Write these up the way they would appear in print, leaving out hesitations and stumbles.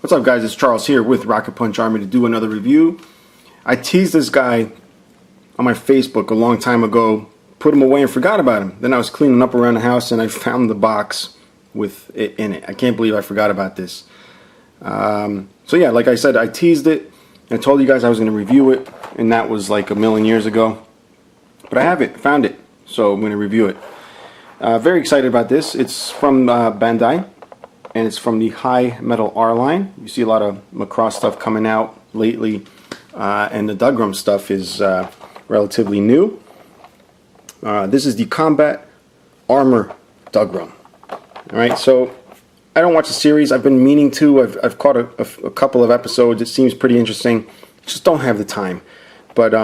What's up, guys? It's Charles here with Rocket Punch Army to do another review. I teased this guy on my Facebook a long time ago, put him away and forgot about him. Then I was cleaning up around the house and I found the box with it in it. I can't believe I forgot about this. So yeah, like I said, I teased it. I told you guys I was going to review it, and that was like a million years ago. But I have it, found it, so I'm going to review it. Very excited about this. It's from Bandai, and it's from the Hi-Metal R line. You see a lot of Macross stuff coming out lately, and the Dougram stuff is relatively new. This is the Combat Armor Dougram. Alright, so I don't watch the series. I've been meaning to. I've caught a couple of episodes. It seems pretty interesting. Just don't have the time. But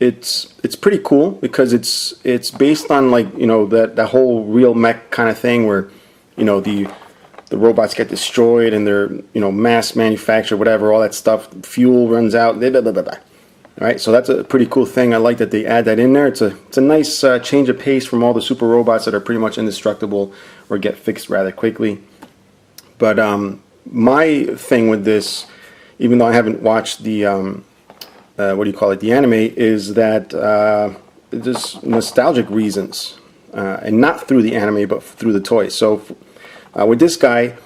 it's pretty cool because it's based on, like, you know, that whole real mech kind of thing where, you know, the robots get destroyed and they're, you know, mass manufactured, whatever, all that stuff. Fuel runs out. Blah, blah, blah, blah. All right, so that's a pretty cool thing. I like that they add that in there. It's a nice change of pace from all the super robots that are pretty much indestructible or get fixed rather quickly. But my thing with this, even though I haven't watched the what do you call it, the anime, is that just nostalgic reasons, and not through the anime but through the toys. So with this guy,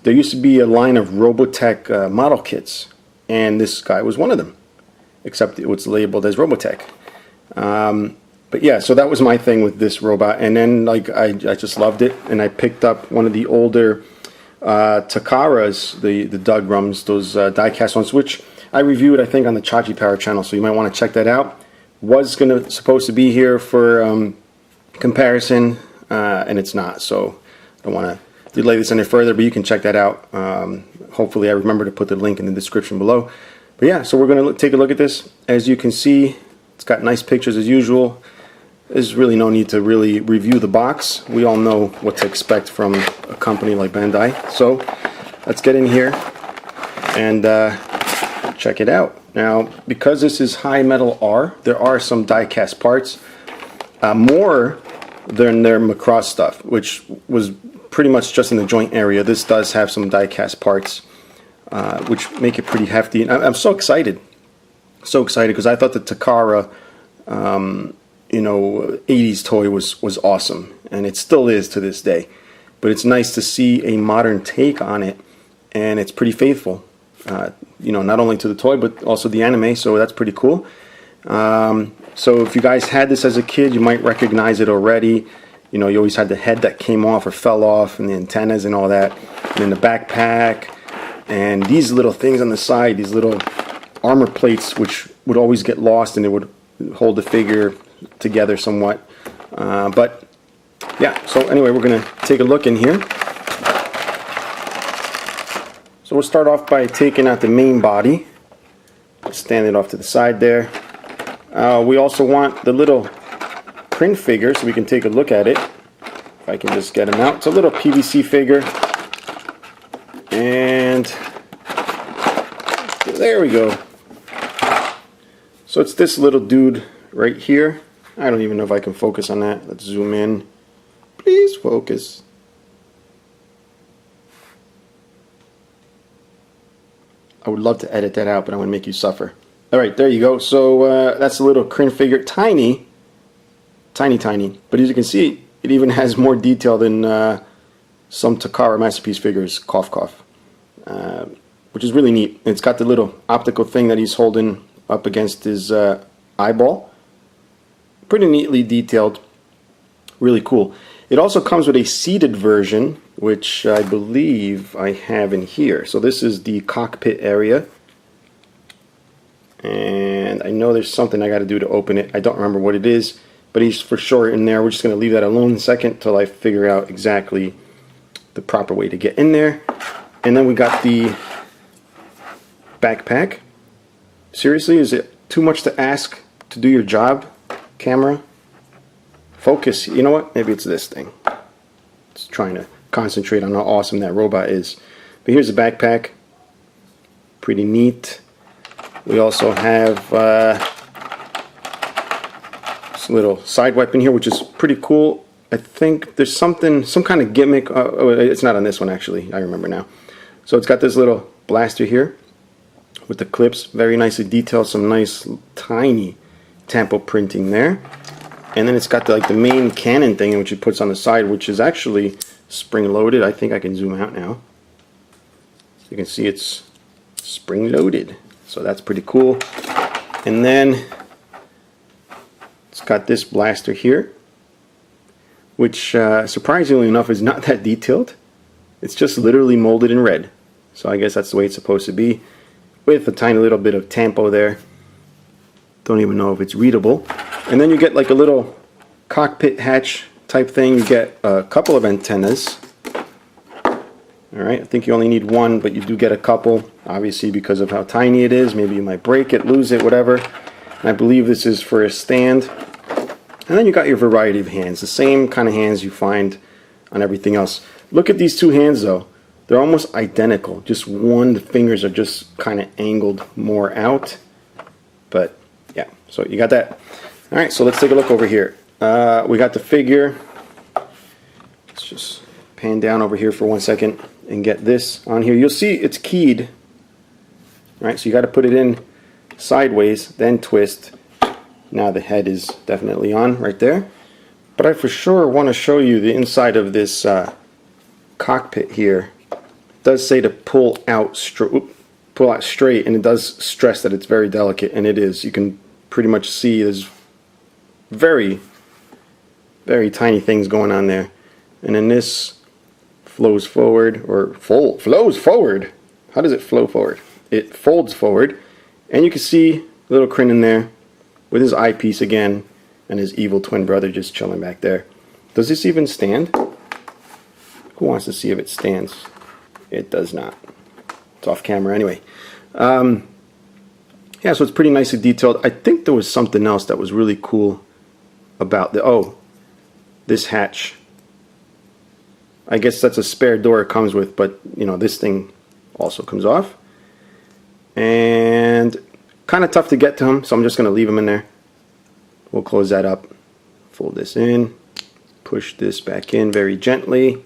there used to be a line of Robotech model kits, and this guy was one of them, except it was labeled as Robotech. But yeah, so that was my thing with this robot, and then like I just loved it, and I picked up one of the older Takaras, the Dougrams, those diecast ones, which I reviewed, I think, on the Chachi Power channel, so you might want to check that out. Was supposed to be here for comparison, and it's not, so I don't want to delay this any further, but you can check that out. Hopefully I remember to put the link in the description below. But yeah, so we're going to take a look at this. As you can see, it's got nice pictures as usual. There's really no need to really review the box. We all know what to expect from a company like Bandai. So let's get in here and check it out. Now, because this is Hi-Metal R, there are some die-cast parts, more than their Macross stuff, which was pretty much just in the joint area. This does have some die-cast parts, which make it pretty hefty. And I'm so excited because I thought the Takara, you know, 80s toy was awesome, and it still is to this day. But it's nice to see a modern take on it, and it's pretty faithful. You know, not only to the toy but also the anime, so that's pretty cool. So if you guys had this as a kid, you might recognize it already. You know, you always had the head that came off or fell off, and the antennas and all that, and then the backpack, and these little things on the side, these little armor plates, which would always get lost, and they would hold the figure together somewhat. But yeah, so anyway, we're gonna take a look in here. So we'll start off by taking out the main body, stand it off to the side there. We also want the little print figure so we can take a look at it. If I can just get him out. It's a little PVC figure, and there we go. So it's this little dude right here. I don't even know if I can focus on that. Let's zoom in. Please focus. I would love to edit that out, but I'm going to make you suffer. Alright, there you go. So that's a little print figure. Tiny. Tiny, tiny. But as you can see, it even has more detail than some Takara Masterpiece figures. Cough, cough. Which is really neat. It's got the little optical thing that he's holding up against his eyeball. Pretty neatly detailed. Really cool. It also comes with a seated version, which I believe I have in here. So this is the cockpit area. And I know there's something I got to do to open it. I don't remember what it is, but he's for sure in there. We're just going to leave that alone in a second until I figure out exactly the proper way to get in there. And then we got the backpack. Seriously, is it too much to ask to do your job, camera? Focus. You know what? Maybe it's this thing. Just trying to concentrate on how awesome that robot is. But here's the backpack. Pretty neat. We also have this little side weapon here, which is pretty cool. I think there's some kind of gimmick. Oh, it's not on this one actually. I remember now. So it's got this little blaster here with the clips, very nicely detailed, some nice tiny tampo printing there. And then it's got the main cannon thing which it puts on the side, which is actually spring loaded. I think I can zoom out now. You can see it's spring loaded, so that's pretty cool. And then it's got this blaster here, which surprisingly enough is not that detailed. It's just literally molded in red, so I guess that's the way it's supposed to be, with a tiny little bit of tampo there. Don't even know if it's readable. And then you get like a little cockpit hatch type thing. You get a couple of antennas. Alright, I think you only need one, but you do get a couple, obviously because of how tiny it is. Maybe you might break it, lose it, whatever. And I believe this is for a stand. And then you got your variety of hands, the same kind of hands you find on everything else. Look at these two hands though. They're almost identical. Just the fingers are just kind of angled more out. But yeah, so you got that. Alright, so let's take a look over here. We got the figure. Let's just pan down over here for 1 second and get this on here. You'll see it's keyed. Alright, so you got to put it in sideways, then twist. Now the head is definitely on right there. But I for sure want to show you the inside of this cockpit here. It does say to pull out straight, and it does stress that it's very delicate, and it is. You can pretty much see there's very, very tiny things going on there. And then this flows forward, or flows forward. How does it flow forward? It folds forward, and you can see little Kryn in there with his eyepiece again, and his evil twin brother just chilling back there. Does this even stand? Who wants to see if it stands? It does not. It's off camera anyway. Yeah, so it's pretty nicely detailed. I think there was something else that was really cool about this hatch. I guess that's a spare door it comes with, but you know, this thing also comes off. And kind of tough to get to him, so I'm just going to leave him in there. We'll close that up, fold this in, push this back in very gently.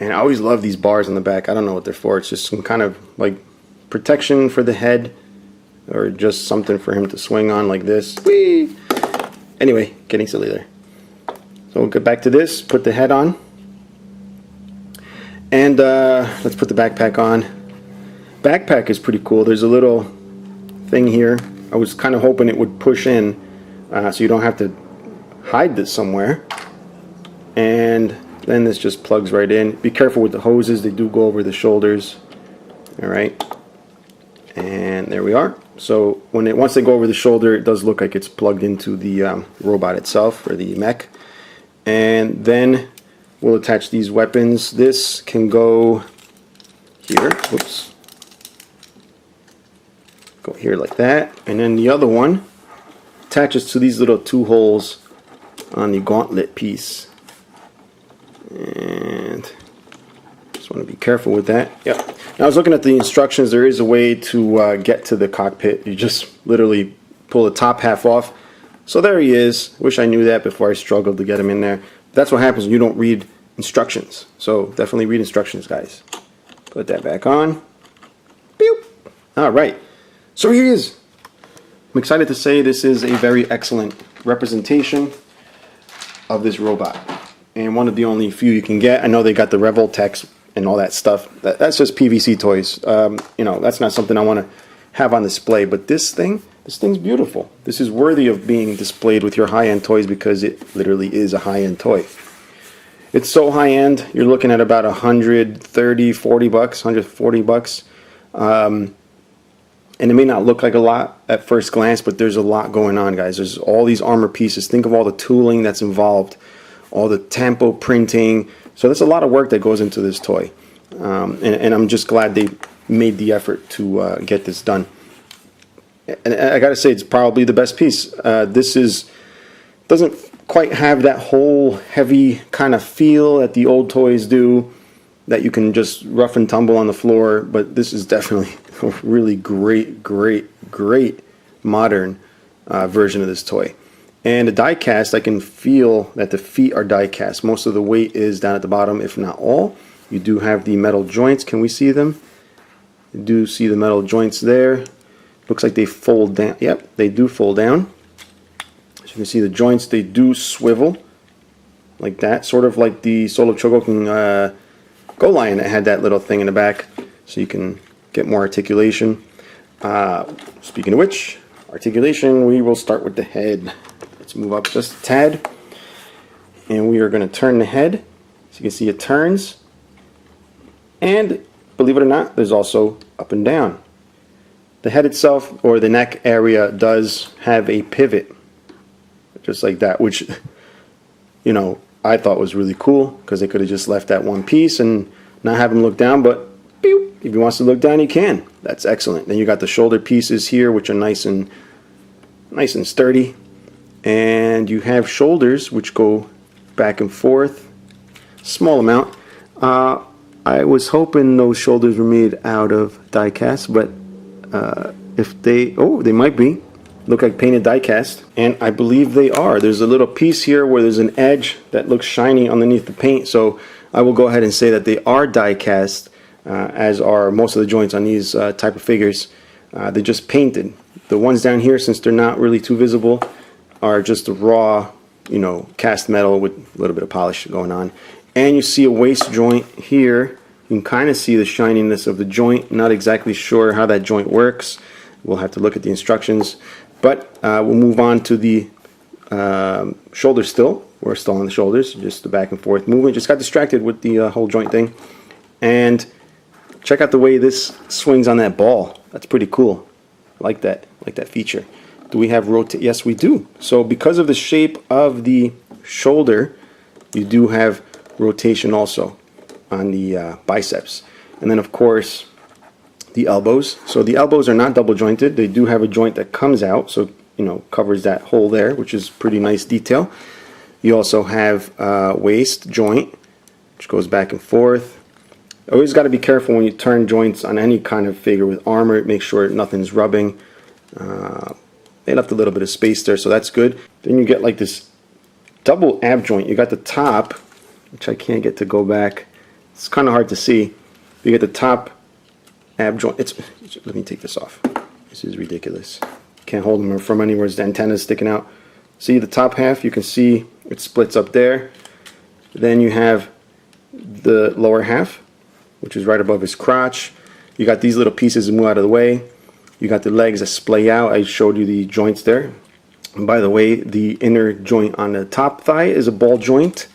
And I always love these bars on the back. I don't know what they're for. It's just some kind of like protection for the head, or just something for him to swing on like this. Whee! Anyway, getting silly there. So we'll get back to this, put the head on. And let's put the backpack on. Backpack is pretty cool. There's a little thing here. I was kind of hoping it would push in so you don't have to hide this somewhere. And then this just plugs right in. Be careful with the hoses. They do go over the shoulders. Alright. And there we are. So once they go over the shoulder, it does look like it's plugged into the robot itself, or the mech. And then we'll attach these weapons. This can go here. Whoops. Go here like that. And then the other one attaches to these little two holes on the gauntlet piece. And just want to be careful with that. Yep. Now I was looking at the instructions. There is a way to get to the cockpit. You just literally pull the top half off. So there he is. Wish I knew that before I struggled to get him in there. That's what happens when you don't read instructions. So definitely read instructions, guys. Put that back on. Boop. Alright. So here he is. I'm excited to say this is a very excellent representation of this robot. And one of the only few you can get. I know they got the Revoltex and all that stuff. That's just PVC toys. You know, that's not something I want to have on display. But this thing's beautiful. this is worthy of being displayed with your high-end toys because it literally is a high-end toy. It's so high-end, you're looking at about 130, 40 bucks, 140 bucks. And it may not look like a lot at first glance, but there's a lot going on, guys. There's all these armor pieces. Think of all the tooling that's involved, all the tampo printing. So there's a lot of work that goes into this toy. And I'm just glad they made the effort to get this done. And I gotta say, it's probably the best piece. This doesn't quite have that whole heavy kind of feel that the old toys do, that you can just rough and tumble on the floor, but this is definitely a really great modern version of this toy. And the die cast, I can feel that the feet are die cast. Most of the weight is down at the bottom, if not all. You do have the metal joints. Can we see them? You do see the metal joints there. Looks like they fold down. Yep, they do fold down. As you can see, the joints, they do swivel like that, sort of like the Solo Chogokin Go Lion that had that little thing in the back, so you can get more articulation. Speaking of which, articulation, we will start with the head. Let's move up just a tad, and we are going to turn the head. So you can see it turns, and believe it or not, there's also up and down. The head itself, or the neck area, does have a pivot, just like that, which, you know, I thought was really cool, because they could have just left that one piece and not have him look down, but pew, if he wants to look down, he can. That's excellent. Then you got the shoulder pieces here, which are nice and sturdy, and you have shoulders which go back and forth, small amount. I was hoping those shoulders were made out of diecast, but if they might be. Look like painted diecast, and I believe they are. There's a little piece here where there's an edge that looks shiny underneath the paint, so I will go ahead and say that they are diecast, as are most of the joints on these type of figures. They're just painted. The ones down here, since they're not really too visible, are just the raw, you know, cast metal with a little bit of polish going on. And you see a waist joint here. You can kind of see the shininess of the joint. Not exactly sure how that joint works. We'll have to look at the instructions. But we'll move on to the shoulders still. We're still on the shoulders, just the back and forth movement. Just got distracted with the whole joint thing. And check out the way this swings on that ball. That's pretty cool. I like that feature. Do we have rotate? Yes, we do. So because of the shape of the shoulder, you do have rotation also on the biceps. And then of course the elbows. So the elbows are not double jointed. They do have a joint that comes out, so you know, covers that hole there, which is pretty nice detail. You also have waist joint, which goes back and forth. Always got to be careful when you turn joints on any kind of figure with armor. Make sure nothing's rubbing. They left a little bit of space there, so that's good. Then you get like this double ab joint. You got the top, which I can't get to go back. It's kind of hard to see. You get the top ab joint. Let me take this off. This is ridiculous. Can't hold them from anywhere. The antenna's sticking out. See the top half? You can see it splits up there. Then you have the lower half, which is right above his crotch. You got these little pieces that move out of the way. You got the legs that splay out. I showed you the joints there. And by the way, the inner joint on the top thigh is a ball joint.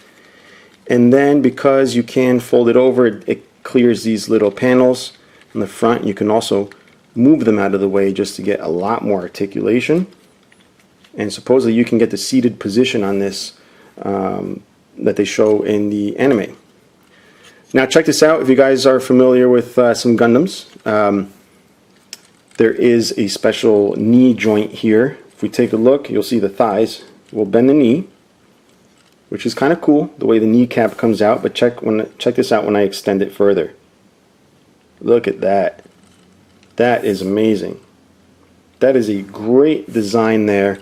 And then because you can fold it over, it clears these little panels in the front. You can also move them out of the way just to get a lot more articulation. And supposedly you can get the seated position on this that they show in the anime. Now check this out. If you guys are familiar with some Gundams, there is a special knee joint here. If we take a look, you'll see the thighs. We'll bend the knee, which is kind of cool, the way the kneecap comes out. But check this out when I extend it further. Look at that. That is amazing. That is a great design there.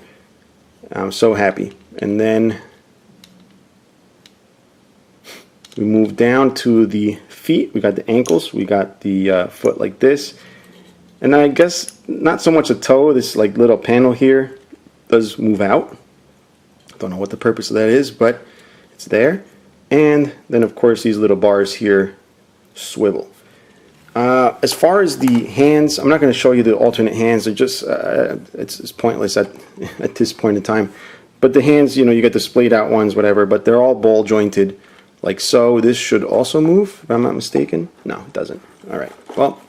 I'm so happy. And then we move down to the feet. We got the ankles. We got the foot like this. And I guess not so much a toe. This like little panel here does move out. Don't know what the purpose of that is, but it's there. And then of course these little bars here swivel. As far as the hands, I'm not going to show you the alternate hands. They're just it's pointless at this point in time. But the hands, you know, you get the splayed out ones, whatever. But they're all ball jointed, like so. This should also move, if I'm not mistaken. No, it doesn't. All right. Well,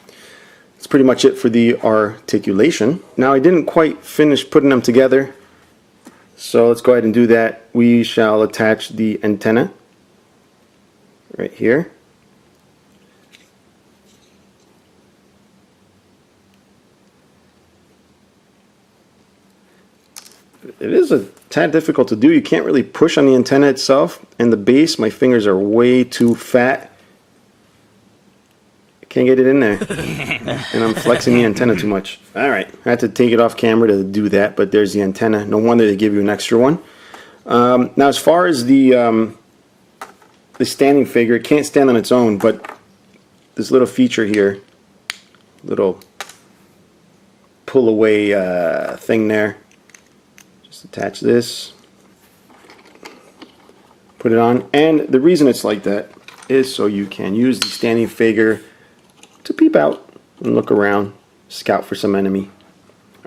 that's pretty much it for the articulation. Now I didn't quite finish putting them together, so let's go ahead and do that. We shall attach the antenna right here. It is a tad difficult to do. You can't really push on the antenna itself, and the base, my fingers are way too fat. I can't get it in there. And I'm flexing the antenna too much. Alright, I had to take it off camera to do that, but there's the antenna. No wonder they give you an extra one. Now as far as the the standing figure. It can't stand on its own, but this little feature here, little pull away thing there. Just attach this, put it on, and the reason it's like that is so you can use the standing figure to peep out and look around, scout for some enemy.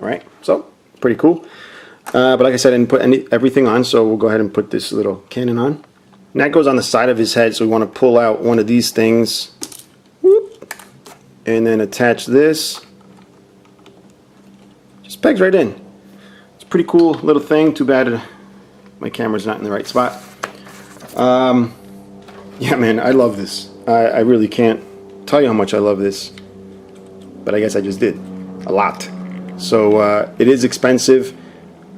Alright, so pretty cool. But like I said, I didn't put everything on, so we'll go ahead and put this little cannon on. And that goes on the side of his head, so we want to pull out one of these things. Whoop, and then attach this. Just pegs right in. It's a pretty cool little thing. Too bad my camera's not in the right spot. Yeah, man, I love this. I really can't tell you how much I love this. But I guess I just did. A lot. So it is expensive.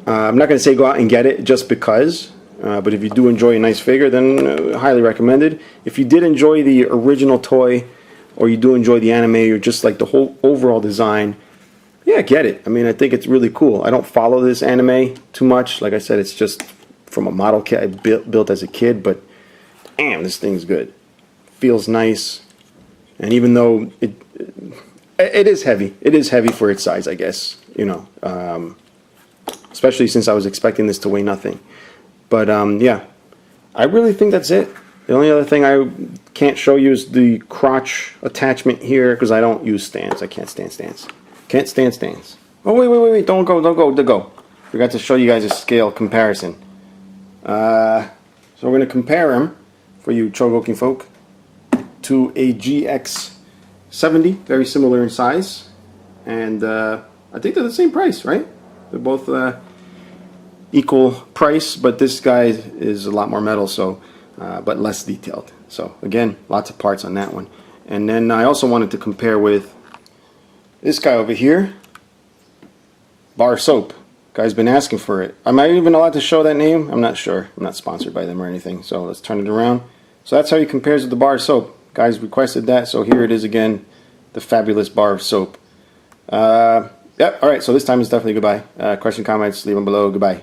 I'm not going to say go out and get it just because. But if you do enjoy a nice figure, then highly recommended. If you did enjoy the original toy, or you do enjoy the anime, or just like the whole overall design, yeah, get it. I mean, I think it's really cool. I don't follow this anime too much. Like I said, it's just from a model kit I built as a kid, but damn, this thing's good. Feels nice. And even though it is heavy. It is heavy for its size, I guess. You know, especially since I was expecting this to weigh nothing. But yeah, I really think that's it. The only other thing I can't show you is the crotch attachment here, because I don't use stands. I can't stand stands. Can't stand stands. Oh, wait. Don't go. Forgot to show you guys a scale comparison. So we're going to compare him, for you Chogokin folk, to a GX70. Very similar in size. And I think they're the same price, right? They're both equal price, but this guy is a lot more metal, so but less detailed. So again, lots of parts on that one. And then I also wanted to compare with this guy over here, Bar Soap. Guy's been asking for it. Am I even allowed to show that name? I'm not sure. I'm not sponsored by them or anything. So let's turn it around. So that's how he compares with the bar of soap. Guys requested that, so here it is again, the fabulous bar of soap. Yep. All right. So this time it's definitely goodbye. Question, comments, leave them below. Goodbye.